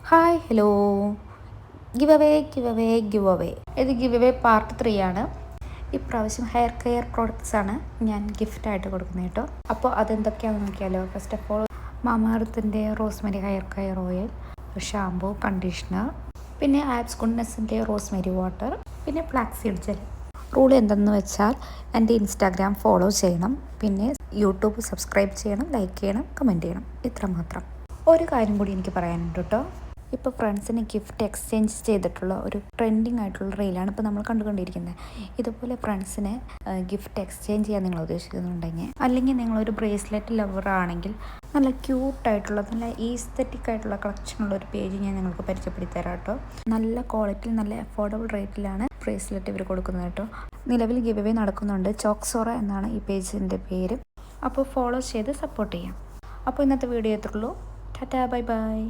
Hi hello give away ഇത് give away part 3 ആണ്. ഇപ്രാവശ്യം ഹെയർ കെയർ പ്രോഡക്റ്റ്സ് ആണ് ഞാൻ ഗിഫ്റ്റായിട്ട് കൊടുക്കുന്നത് കേട്ടോ. അപ്പോൾ അതെന്തൊക്കെയാണെന്ന് നോക്കിയാലോ. ഫസ്റ്റ് ഓഫ് ഓൾ മാമാഅർത്തിൻ്റെ rosemary hair care oil, shampoo, conditioner, പിന്നെ ആപ്സ് ഗുഡ്നെസ്സിൻ്റെ റോസ്മെരി വാട്ടർ, പിന്നെ ഫ്ലാക്സീഡ് ജെൽ. റൂൾ എന്തെന്ന് വെച്ചാൽ എൻ്റെ ഇൻസ്റ്റാഗ്രാം ഫോളോ ചെയ്യണം, പിന്നെ യൂട്യൂബ് സബ്സ്ക്രൈബ് ചെയ്യണം, ലൈക്ക് ചെയ്യണം, കമൻറ്റ് ചെയ്യണം. ഇത്ര മാത്രം. ഒരു കാര്യം കൂടി എനിക്ക് പറയാനുണ്ട് കേട്ടോ. ഇപ്പോൾ ഫ്രണ്ട്സിന് ഗിഫ്റ്റ് എക്സ്ചേഞ്ച് ചെയ്തിട്ടുള്ള ഒരു ട്രെൻഡിങ് ആയിട്ടുള്ള റീലാണ് ഇപ്പോൾ നമ്മൾ കണ്ടുകൊണ്ടിരിക്കുന്നത്. ഇതുപോലെ ഫ്രണ്ട്സിന് ഗിഫ്റ്റ് എക്സ്ചേഞ്ച് ചെയ്യാൻ നിങ്ങൾ ഉദ്ദേശിക്കുന്നുണ്ടെങ്കിൽ, അല്ലെങ്കിൽ നിങ്ങളൊരു ബ്രേസ്ലെറ്റ് ലവർ ആണെങ്കിൽ, നല്ല ക്യൂട്ടായിട്ടുള്ള നല്ല ഈസ്തറ്റിക് ആയിട്ടുള്ള കളക്ഷനുള്ള ഒരു പേജ് ഞാൻ നിങ്ങൾക്ക് പരിചയപ്പെടുത്തി തരാം കേട്ടോ. നല്ല ക്വാളിറ്റിയിൽ നല്ല അഫോർഡബിൾ റേറ്റിലാണ് ബ്രേസ്ലെറ്റ് ഇവർ കൊടുക്കുന്നത് കേട്ടോ. നിലവിൽ ഗിവ് അവേ നടക്കുന്നുണ്ട്. ചോക്സോറ എന്നാണ് ഈ പേജിൻ്റെ പേര്. അപ്പോൾ ഫോളോ ചെയ്ത് സപ്പോർട്ട് ചെയ്യാം. അപ്പോൾ ഇന്നത്തെ വീഡിയോ എത്തുള്ളൂ. Tata, bye by.